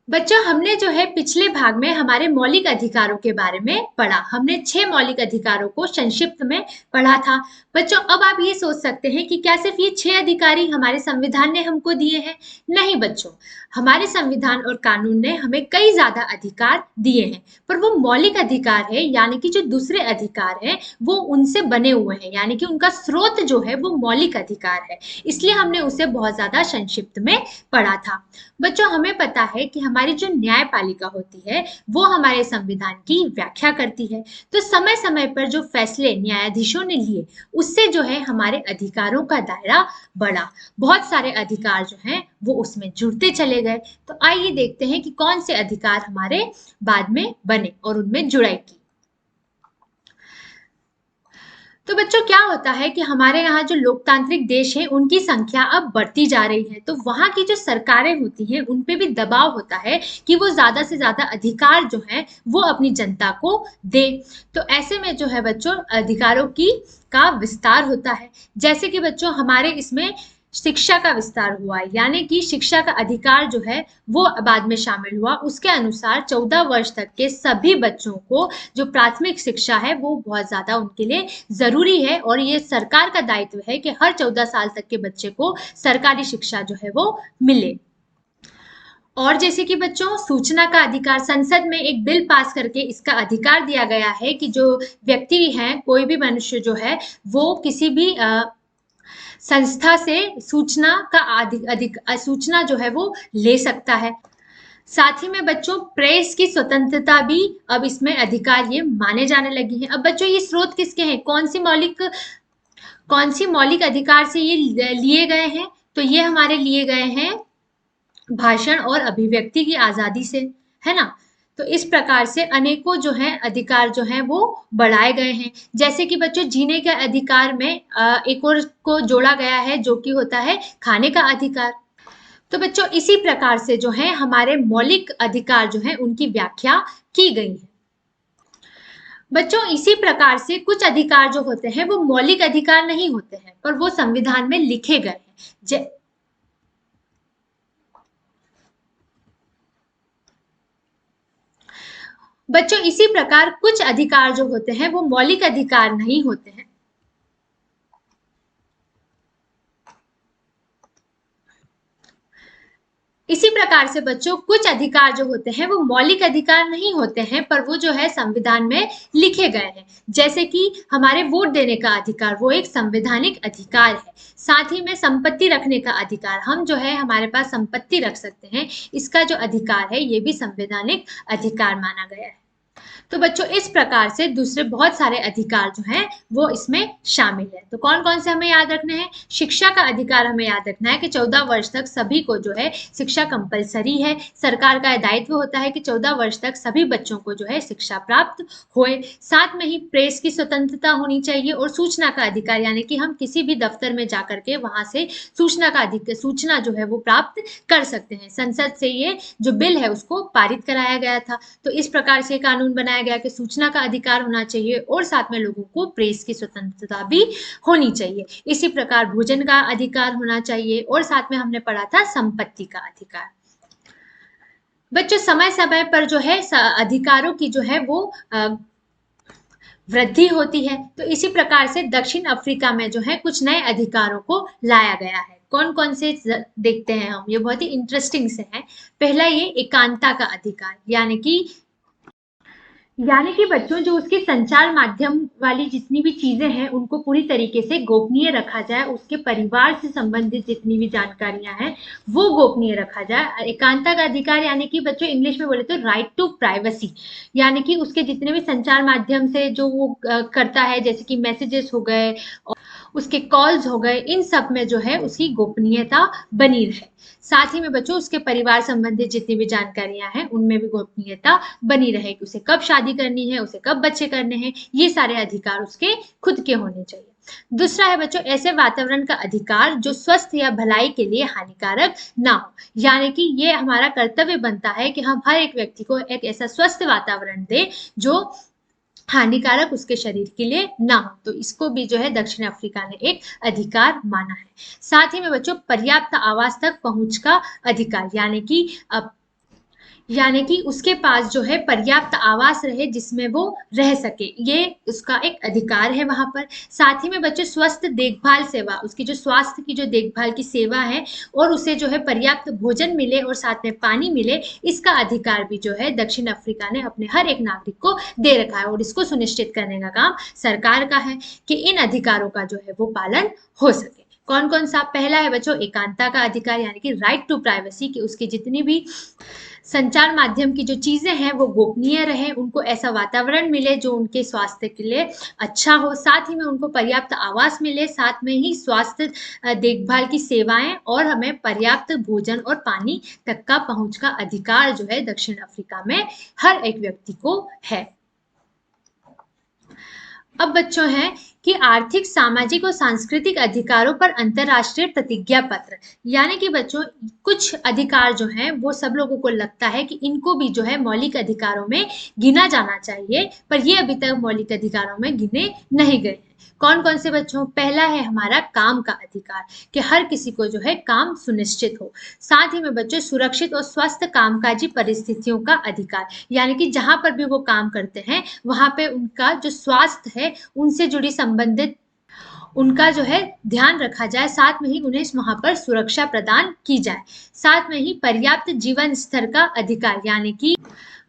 बच्चों, हमने जो है पिछले भाग में हमारे मौलिक अधिकारों के बारे में पढ़ा। हमने 6 मौलिक अधिकारों को संक्षिप्त में पढ़ा था। बच्चों, अब आप ये सोच सकते हैं कि क्या सिर्फ ये 6 अधिकारी हमारे संविधान ने हमको दिए हैं? नहीं बच्चों, हमारे संविधान और कानून ने हमें कई ज़्यादा अधिकार दिए हैं, पर वो मौलिक अधिकार है, यानी कि जो दूसरे अधिकार हैं, वो उनसे बने हुए हैं, यानी कि उनका स्रोत जो है वो मौलिक अधिकार है। इसलिए हमने उसे बहुत ज़्यादा संक्षिप्त में पढ़ा था। बच्चों, हमें पता है कि हमारी जो न्यायपालिका होती है वो हमारे संविधान की व्याख्या करती है। तो समय समय पर जो फैसले न्यायाधीशों ने लिए उससे जो है हमारे अधिकारों का दायरा बढ़ा। बहुत सारे अधिकार जो हैं वो उसमें जुड़ते चले गए। तो आइए देखते हैं कि कौन से अधिकार हमारे बाद में बने और उनमें जुड़ाई की। तो बच्चों, क्या होता है कि हमारे यहाँ जो लोकतांत्रिक देश है उनकी संख्या अब बढ़ती जा रही है, तो वहाँ की जो सरकारें होती हैं उन पे भी दबाव होता है कि वो ज्यादा से ज्यादा अधिकार जो है वो अपनी जनता को दे। तो ऐसे में जो है बच्चों, अधिकारों की का विस्तार होता है। जैसे कि बच्चों, हमारे इसमें शिक्षा का विस्तार हुआ, यानी कि शिक्षा का अधिकार जो है वो बाद में शामिल हुआ। उसके अनुसार 14 वर्ष तक के सभी बच्चों को जो प्राथमिक शिक्षा है वो बहुत ज्यादा उनके लिए जरूरी है, और ये सरकार का दायित्व है कि हर 14 साल तक के बच्चे को सरकारी शिक्षा जो है वो मिले। और जैसे कि बच्चों, सूचना का अधिकार, संसद में एक बिल पास करके इसका अधिकार दिया गया है कि जो व्यक्ति है, कोई भी मनुष्य जो है वो किसी भी संस्था से सूचना का अधिक सूचना जो है वो ले सकता है। साथ ही में बच्चों, प्रेस की स्वतंत्रता भी अब इसमें अधिकार ये माने जाने लगी है। अब बच्चों, ये स्रोत किसके हैं? कौन सी मौलिक अधिकार से ये लिए गए हैं? तो ये हमारे लिए गए हैं भाषण और अभिव्यक्ति की आजादी से, है ना। तो इस प्रकार से अनेकों जो है अधिकार जो है वो बढ़ाए गए हैं। जैसे कि बच्चों, जीने के अधिकार में एक और को जोड़ा गया है जो कि होता है खाने का अधिकार। तो बच्चों, इसी प्रकार से जो है हमारे मौलिक अधिकार जो है उनकी व्याख्या की गई है। बच्चों, इसी प्रकार से कुछ अधिकार जो होते हैं वो मौलिक अधिकार नहीं होते हैं, पर वो संविधान में लिखे गए हैं। बच्चों, इसी प्रकार कुछ अधिकार जो होते हैं वो मौलिक अधिकार नहीं होते हैं। इसी प्रकार से बच्चों, कुछ अधिकार जो होते हैं वो मौलिक अधिकार नहीं होते हैं, पर वो जो है संविधान में लिखे गए हैं। जैसे कि हमारे वोट देने का अधिकार, वो एक संवैधानिक अधिकार है। साथ ही में संपत्ति रखने का अधिकार, हम जो है हमारे पास संपत्ति रख सकते हैं, इसका जो अधिकार है ये भी संवैधानिक अधिकार माना गया है। तो बच्चों, इस प्रकार से दूसरे बहुत सारे अधिकार जो हैं वो इसमें शामिल है। तो कौन कौन से हमें याद रखने हैं? शिक्षा का अधिकार हमें याद रखना है कि 14 वर्ष तक सभी को जो है शिक्षा कंपलसरी है। सरकार का दायित्व होता है कि 14 वर्ष तक सभी बच्चों को जो है शिक्षा प्राप्त होए। साथ में ही प्रेस की स्वतंत्रता होनी चाहिए, और सूचना का अधिकार, यानी कि हम किसी भी दफ्तर में जाकर के वहां से सूचना जो है वो प्राप्त कर सकते हैं। संसद से ये जो बिल है उसको पारित कराया गया था। तो इस प्रकार से कानून बनाया गया कि सूचना का अधिकार होना चाहिए, और साथ में लोगों को प्रेस की स्वतंत्रता भी होनी चाहिए। इसी प्रकार भोजन का अधिकार होना चाहिए, और साथ में हमने पढ़ा था संपत्ति का अधिकार। बच्चों, समय समय पर जो है अधिकारों की जो है वो वृद्धि होती है। तो इसी प्रकार से दक्षिण अफ्रीका में जो है कुछ नए अधिकारों को लाया गया है। कौन कौन से देखते हैं हम, ये बहुत ही इंटरेस्टिंग से है। पहला ये एकांता का अधिकार, यानी कि बच्चों, जो उसके संचार माध्यम वाली जितनी भी चीजें हैं उनको पूरी तरीके से गोपनीय रखा जाए। उसके परिवार से संबंधित जितनी भी जानकारियां हैं वो गोपनीय रखा जाए। एकांता का अधिकार यानी कि बच्चों, इंग्लिश में बोले तो राइट टू प्राइवेसी, यानी कि उसके जितने भी संचार माध्यम से जो वो करता है, जैसे कि मैसेजेस हो गए, उसके कॉल्स हो गए, इन सब में जो है उसकी गोपनीयता बनी रहे। साथ ही में बच्चों, उसके परिवार संबंधित जितनी भी जानकारियां हैं उनमें भी गोपनीयता बनी रहे, कि उसे कब शादी करनी है, उसे कब बच्चे करने हैं, ये सारे अधिकार उसके खुद के होने चाहिए। दूसरा है बच्चों, ऐसे वातावरण का अधिकार जो स्वस्थ या भलाई के लिए हानिकारक ना हो, यानी कि ये हमारा कर्तव्य बनता है कि हम हर एक व्यक्ति को एक ऐसा स्वस्थ वातावरण दे जो हानिकारक उसके शरीर के लिए ना हो। तो इसको भी जो है दक्षिण अफ्रीका ने एक अधिकार माना है। साथ ही में बच्चों, पर्याप्त आवास तक पहुंच का अधिकार, यानी कि यानी कि उसके पास जो है पर्याप्त आवास रहे जिसमें वो रह सके, ये उसका एक अधिकार है वहां पर। साथ ही में बच्चों स्वस्थ देखभाल सेवा, उसकी जो स्वास्थ्य की जो देखभाल की सेवा है, और उसे जो है पर्याप्त भोजन मिले और साथ में पानी मिले, इसका अधिकार भी जो है दक्षिण अफ्रीका ने अपने हर एक नागरिक को दे रखा है, और इसको सुनिश्चित करने का काम सरकार का है कि इन अधिकारों का जो है वो पालन हो सके। कौन कौन सा? पहला है बच्चों एकांतता का अधिकार, यानी कि राइट टू प्राइवेसी, कि उसकी जितनी भी संचार माध्यम की जो चीजें हैं वो गोपनीय रहे, उनको ऐसा वातावरण मिले जो उनके स्वास्थ्य के लिए अच्छा हो, साथ ही में उनको पर्याप्त आवास मिले, साथ में ही स्वास्थ्य देखभाल की सेवाएं, और हमें पर्याप्त भोजन और पानी तक का पहुंच का अधिकार जो है दक्षिण अफ्रीका में हर एक व्यक्ति को है। अब बच्चों है कि आर्थिक, सामाजिक और सांस्कृतिक अधिकारों पर अंतर्राष्ट्रीय प्रतिज्ञा पत्र, यानी कि बच्चों कुछ अधिकार जो हैं वो सब लोगों को लगता है कि इनको भी जो है मौलिक अधिकारों में गिना जाना चाहिए, पर ये अभी तक मौलिक अधिकारों में गिने नहीं गए। कौन कौन से बच्चों? पहला है हमारा काम का अधिकार, कि हर किसी को जो है काम सुनिश्चित हो। साथ ही में बच्चों सुरक्षित और स्वस्थ कामकाजी परिस्थितियों का अधिकार, यानी कि जहां पर भी वो काम करते हैं वहां पे उनका जो स्वास्थ्य है उनसे जुड़ी संबंधित उनका जो है ध्यान रखा जाए, साथ में ही उन्हें वहां पर सुरक्षा प्रदान की जाए। साथ में ही पर्याप्त जीवन स्तर का अधिकार, यानी कि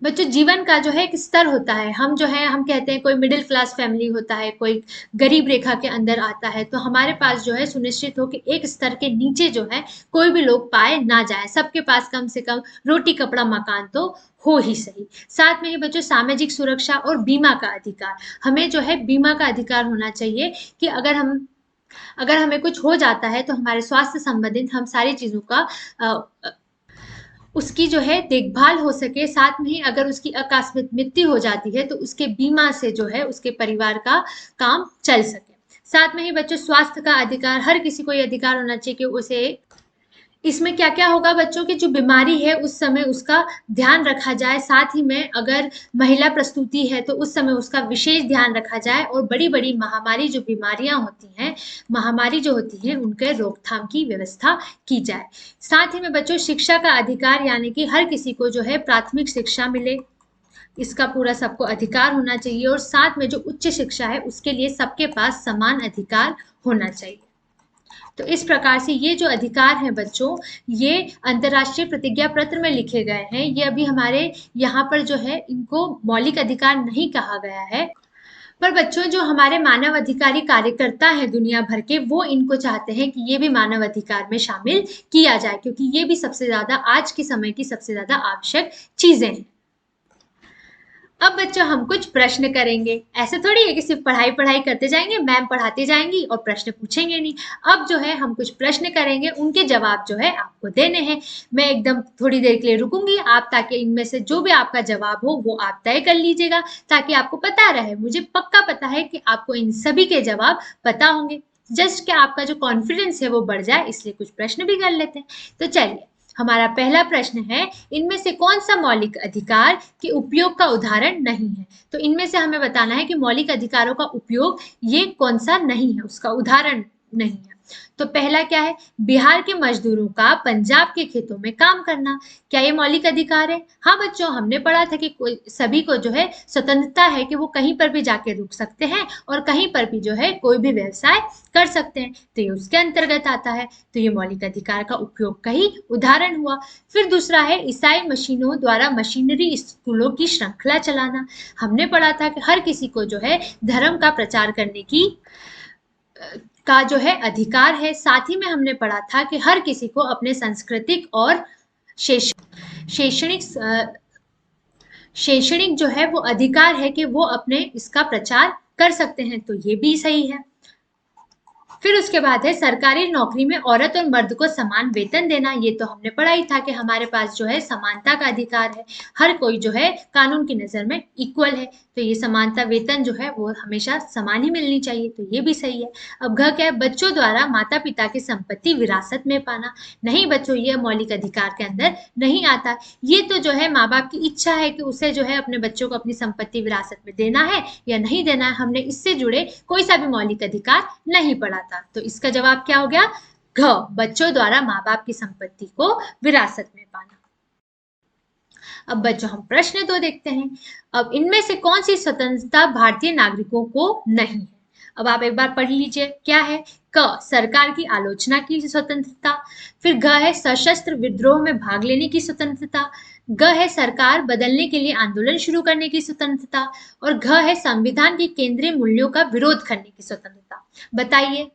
बच्चों जीवन का जो है एक स्तर होता है, हम जो है हम कहते हैं कोई मिडिल क्लास फैमिली होता है, कोई गरीब रेखा के अंदर आता है, तो हमारे पास जो है सुनिश्चित हो कि एक स्तर के नीचे जो है कोई भी लोग पाए ना जाए, सबके पास कम से कम रोटी कपड़ा मकान तो हो ही सही। साथ में ही बच्चों सामाजिक सुरक्षा और बीमा का अधिकार, हमें जो है बीमा का अधिकार होना चाहिए कि अगर हमें कुछ हो जाता है तो हमारे स्वास्थ्य संबंधित हम सारी चीजों का उसकी जो है देखभाल हो सके, साथ में ही अगर उसकी आकस्मिक मृत्यु हो जाती है तो उसके बीमा से जो है उसके परिवार का काम चल सके। साथ में ही बच्चों स्वास्थ्य का अधिकार, हर किसी को ये अधिकार होना चाहिए कि उसे, इसमें क्या क्या होगा बच्चों की जो बीमारी है उस समय उसका ध्यान रखा जाए, साथ ही में अगर महिला प्रस्तुति है तो उस समय उसका विशेष ध्यान रखा जाए, और बड़ी बड़ी महामारी जो बीमारियां होती हैं, महामारी जो होती है उनके रोकथाम की व्यवस्था की जाए। साथ ही में बच्चों शिक्षा का अधिकार, यानी कि हर किसी को जो है प्राथमिक शिक्षा मिले, इसका पूरा सबको अधिकार होना चाहिए, और साथ में जो उच्च शिक्षा है उसके लिए सबके पास समान अधिकार होना चाहिए। तो इस प्रकार से ये जो अधिकार हैं बच्चों, ये अंतर्राष्ट्रीय प्रतिज्ञा पत्र में लिखे गए हैं। ये अभी हमारे यहाँ पर जो है इनको मौलिक अधिकार नहीं कहा गया है, पर बच्चों जो हमारे मानव अधिकारी कार्यकर्ता हैं दुनिया भर के, वो इनको चाहते हैं कि ये भी मानव अधिकार में शामिल किया जाए, क्योंकि ये भी सबसे ज्यादा आज के समय की सबसे ज्यादा आवश्यक चीजें हैं। अब बच्चों हम कुछ प्रश्न करेंगे, ऐसे थोड़ी है कि सिर्फ पढ़ाई पढ़ाई करते जाएंगे, मैम पढ़ाती जाएंगी और प्रश्न पूछेंगे नहीं। अब जो है हम कुछ प्रश्न करेंगे, उनके जवाब जो है आपको देने हैं। मैं एकदम थोड़ी देर के लिए रुकूंगी आप, ताकि इनमें से जो भी आपका जवाब हो वो आप तय कर लीजिएगा, ताकि आपको पता रहे। मुझे पक्का पता है कि आपको इन सभी के जवाब पता होंगे, जस्ट कि आपका जो कॉन्फिडेंस है वो बढ़ जाए, इसलिए कुछ प्रश्न भी कर लेते हैं। तो चलिए, हमारा पहला प्रश्न है, इनमें से कौन सा मौलिक अधिकार के उपयोग का उदाहरण नहीं है? तो इनमें से हमें बताना है कि मौलिक अधिकारों का उपयोग ये कौन सा नहीं है, उसका उदाहरण नहीं है। तो पहला क्या है? बिहार के मजदूरों का पंजाब के खेतों में काम करना, क्या ये मौलिक अधिकार है? हाँ बच्चों, हमने पढ़ा था कि सभी को जो है स्वतंत्रता है कि वो कहीं पर भी जाके रुक सकते हैं और कहीं पर भी जो है कोई भी व्यवसाय कर सकते हैं, तो ये उसके अंतर्गत आता है। तो ये मौलिक अधिकार का उपयोग का ही उदाहरण हुआ। फिर दूसरा है ईसाई मशीनों द्वारा मशीनरी स्कूलों की श्रृंखला चलाना। हमने पढ़ा था कि हर किसी को जो है धर्म का प्रचार करने का जो है अधिकार है। साथ ही में हमने पढ़ा था कि हर किसी को अपने सांस्कृतिक और शैक्षणिक जो है वो अधिकार है कि वो अपने इसका प्रचार कर सकते हैं, तो ये भी सही है। फिर उसके बाद है सरकारी नौकरी में औरत और मर्द को समान वेतन देना। ये तो हमने पढ़ा ही था कि हमारे पास जो है समानता का अधिकार है, हर कोई जो है कानून की नजर में इक्वल है, तो ये समानता वेतन जो है वो हमेशा समान ही मिलनी चाहिए, तो ये भी सही है। अब घ क्या है? बच्चों द्वारा माता पिता की संपत्ति विरासत में पाना। नहीं बच्चों, ये मौलिक अधिकार के अंदर नहीं आता। ये तो जो है माँ बाप की इच्छा है कि उसे जो है अपने बच्चों को अपनी संपत्ति विरासत में देना है या नहीं देना है, हमने इससे जुड़े कोई सा भी मौलिक अधिकार नहीं पढ़ा था। तो इसका जवाब क्या हो गया? घ, बच्चों द्वारा माँ बाप की संपत्ति को विरासत में पाना। अब बच्चों हम प्रश्न 2 देखते हैं। अब इनमें से कौन सी स्वतंत्रता भारतीय नागरिकों को नहीं है? अब आप एक बार पढ़ लीजिए क्या है। क सरकार की आलोचना की स्वतंत्रता। फिर घ है सशस्त्र विद्रोह में भाग लेने की स्वतंत्रता। ग है सरकार बदलने के लिए आंदोलन शुरू करने की स्वतंत्रता। और घ है संविधान के केंद्रीय मूल्यों का विरोध करने की स्वतंत्रता। बताइए,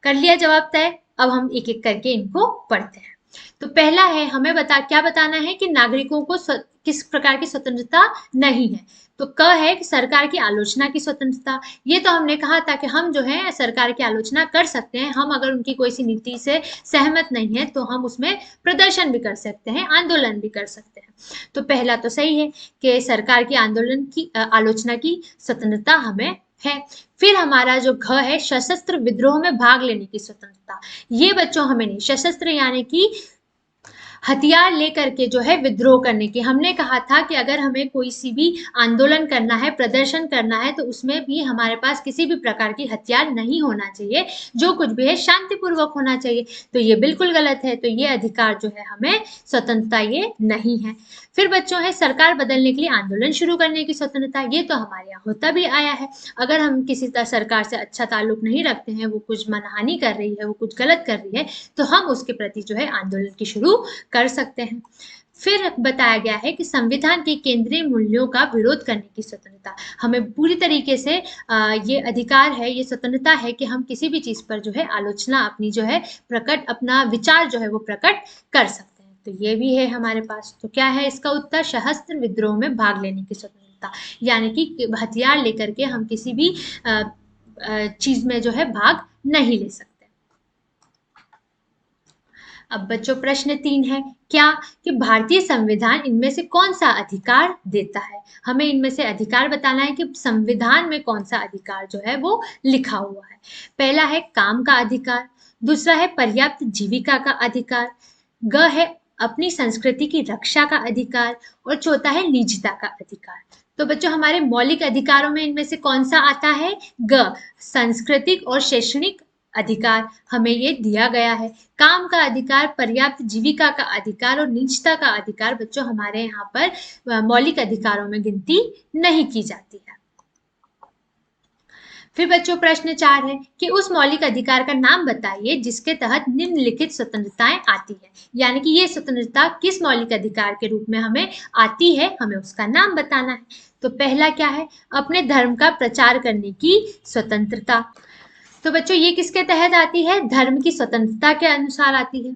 कर लिया जवाब तय? अब हम एक एक करके इनको पढ़ते हैं। तो पहला है, हमें क्या बताना है कि नागरिकों को किस प्रकार की स्वतंत्रता नहीं है। तो क है कि सरकार की आलोचना की स्वतंत्रता। ये तो हमने कहा था कि हम जो है सरकार की आलोचना कर सकते हैं, हम अगर उनकी कोई सी नीति से सहमत नहीं है तो हम उसमें प्रदर्शन भी कर सकते हैं, आंदोलन भी कर सकते हैं। तो पहला तो सही है कि सरकार की आंदोलन की आलोचना की स्वतंत्रता हमें है। फिर हमारा जो घ है सशस्त्र विद्रोह में भाग लेने की स्वतंत्रता। ये बच्चों हमें नहीं, सशस्त्र यानी कि हथियार लेकर के जो है विद्रोह करने की। हमने कहा था कि अगर हमें कोई सी भी आंदोलन करना है, प्रदर्शन करना है, तो उसमें भी हमारे पास किसी भी प्रकार की हथियार नहीं होना चाहिए, जो कुछ भी है शांतिपूर्वक होना चाहिए। तो ये बिल्कुल गलत है, तो ये अधिकार जो है हमें स्वतंत्रता ये नहीं है। फिर बच्चों है सरकार बदलने के लिए आंदोलन शुरू करने की स्वतंत्रता। ये तो हमारे यहाँ होता भी आया है। अगर हम किसी सरकार से अच्छा ताल्लुक नहीं रखते हैं, वो कुछ मनहानि कर रही है, वो कुछ गलत कर रही है, तो हम उसके प्रति जो है आंदोलन की शुरू कर सकते हैं। फिर बताया गया है कि संविधान के केंद्रीय मूल्यों का विरोध करने की स्वतंत्रता। हमें पूरी तरीके से ये अधिकार है, ये स्वतंत्रता है कि हम किसी भी चीज पर जो है आलोचना अपनी जो है अपना विचार जो है वो प्रकट कर सकते हैं। तो ये भी है हमारे पास। तो क्या है इसका उत्तर? सशस्त्र विद्रोह में भाग लेने की स्वतंत्रता, यानी कि हथियार लेकर के हम किसी भी चीज में जो है भाग नहीं ले सकते। अब बच्चों प्रश्न 3 है क्या कि भारतीय संविधान इनमें से कौन सा अधिकार देता है? हमें इनमें से अधिकार बताना है कि संविधान में कौन सा अधिकार जो है वो लिखा हुआ है। पहला है काम का अधिकार, दूसरा है पर्याप्त जीविका का अधिकार, ग है अपनी संस्कृति की रक्षा का अधिकार, और चौथा है निजता का अधिकार। तो बच्चों हमारे मौलिक अधिकारों में इनमें से कौन सा आता है? ग सांस्कृतिक और शैक्षणिक अधिकार हमें ये दिया गया है। काम का अधिकार, पर्याप्त जीविका का अधिकार और निजता का अधिकार बच्चों हमारे यहाँ पर मौलिक अधिकारों में गिनती नहीं की जाती है। फिर बच्चों प्रश्न 4 है कि उस मौलिक अधिकार का नाम बताइए जिसके तहत निम्नलिखित स्वतंत्रताएं आती है। यानी कि ये स्वतंत्रता किस मौलिक अधिकार के रूप में हमें आती है, हमें उसका नाम बताना है। तो पहला क्या है? अपने धर्म का प्रचार करने की स्वतंत्रता। तो बच्चों ये किसके तहत आती है? धर्म की स्वतंत्रता के अनुसार आती है।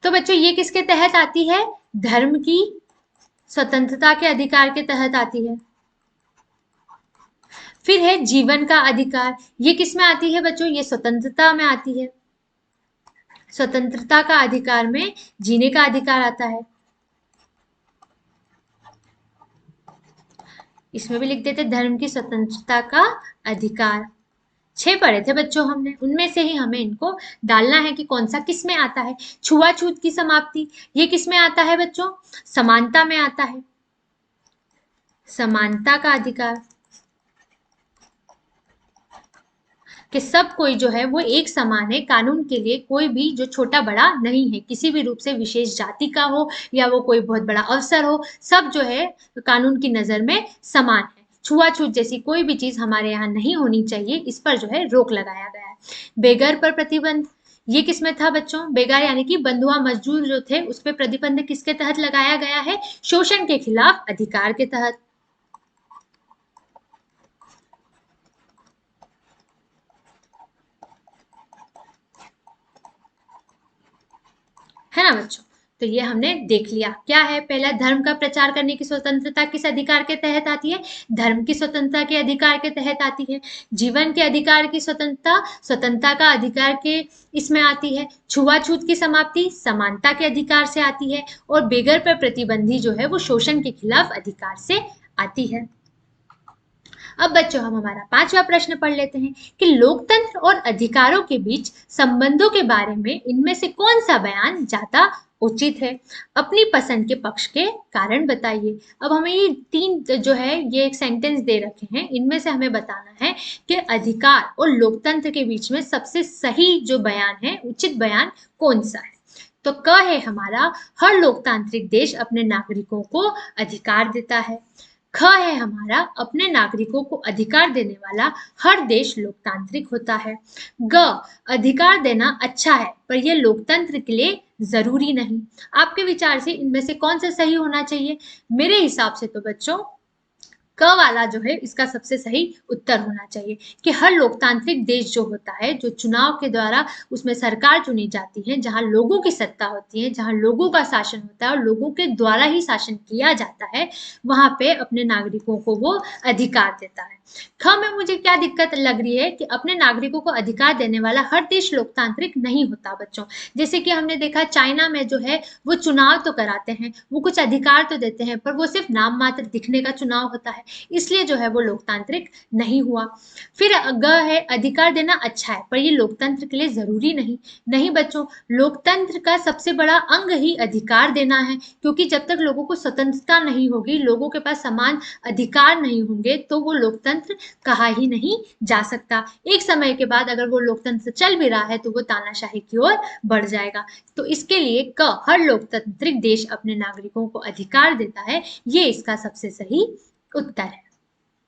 तो बच्चों ये किसके तहत आती है? धर्म की स्वतंत्रता के अधिकार के तहत आती है। फिर है जीवन का अधिकार, ये किस में आती है बच्चों? ये स्वतंत्रता में आती है। स्वतंत्रता का अधिकार में जीने का अधिकार आता है। इसमें भी लिख देते धर्म की स्वतंत्रता का अधिकार। 6 पढ़े थे बच्चों हमने, उनमें से ही हमें इनको डालना है कि कौन सा किस में आता है। छुआछूत की समाप्ति, ये किस में आता है बच्चों? समानता में आता है। समानता का अधिकार कि सब कोई जो है वो एक समान है, कानून के लिए कोई भी जो छोटा बड़ा नहीं है, किसी भी रूप से विशेष जाति का हो या वो कोई बहुत बड़ा अवसर हो, सब जो है कानून की नजर में समान है। छुआछूत जैसी कोई भी चीज हमारे यहाँ नहीं होनी चाहिए, इस पर जो है रोक लगाया गया है। बेघर पर प्रतिबंध, ये किसमें था बच्चों? बेगार यानी कि बंधुआ मजदूर जो थे उस पर प्रतिबंध किसके तहत लगाया गया है? शोषण के खिलाफ अधिकार के तहत। है ना बच्चों? तो ये हमने देख लिया क्या है। पहला, धर्म का प्रचार करने की स्वतंत्रता किस अधिकार के तहत आती है? धर्म की स्वतंत्रता के अधिकार के तहत आती है। जीवन के अधिकार की स्वतंत्रता स्वतंत्रता का अधिकार के इसमें आती है। छुआछूत की समाप्ति समानता के अधिकार से आती है। और बेघर पर प्रतिबंधी जो है वो शोषण के खिलाफ अधिकार से आती है। अब बच्चों हम हमारा 5वां प्रश्न पढ़ लेते हैं कि लोकतंत्र और अधिकारों के बीच संबंधों के बारे में इनमें से कौन सा बयान ज्यादा उचित है। अपनी पसंद के पक्ष के कारण बताइए। अब हमें ये 3 जो है ये एक सेंटेंस दे रखे हैं, इनमें से हमें बताना है कि अधिकार और लोकतंत्र के बीच में सबसे सही जो बयान है, उचित बयान कौन-सा है? तो क है हमारा, हर लोकतांत्रिक देश अपने नागरिकों को अधिकार देता है। ख है हमारा, अपने नागरिकों को अधिकार देने वाला हर देश लोकतांत्रिक होता है। ग, अधिकार देना अच्छा है पर यह लोकतंत्र के लिए जरूरी नहीं। आपके विचार से इनमें से कौन सा सही होना चाहिए? मेरे हिसाब से तो बच्चों क वाला जो है इसका सबसे सही उत्तर होना चाहिए कि हर लोकतांत्रिक देश जो होता है, जो चुनाव के द्वारा उसमें सरकार चुनी जाती है, जहां लोगों की सत्ता होती है, जहां लोगों का शासन होता है और लोगों के द्वारा ही शासन किया जाता है, वहां पे अपने नागरिकों को वो अधिकार देता है। ख में मुझे क्या दिक्कत लग रही है कि अपने नागरिकों को अधिकार देने वाला हर देश लोकतांत्रिक नहीं होता बच्चों। जैसे कि हमने देखा चाइना में जो है वो चुनाव तो कराते हैं, वो कुछ अधिकार तो देते हैं, पर वो सिर्फ नाम मात्र दिखने का चुनाव होता है, इसलिए जो है वो लोकतांत्रिक नहीं हुआ। फिर ग है, अधिकार देना अच्छा है पर ये लोकतंत्र के लिए जरूरी नहीं। नहीं बच्चों, लोकतंत्र का सबसे बड़ा अंग ही अधिकार देना है, क्योंकि जब तक लोगों को स्वतंत्रता नहीं होगी, लोगों के पास समान अधिकार नहीं होंगे, तो वो लोकतंत्र कहा ही नहीं जा सकता। एक समय के बाद अगर वो लोकतंत्र चल भी रहा है तो वो तानाशाही की ओर बढ़ जाएगा। तो इसके लिए क, हर लोकतांत्रिक देश अपने नागरिकों को अधिकार देता है, ये इसका सबसे सही उत्तर है।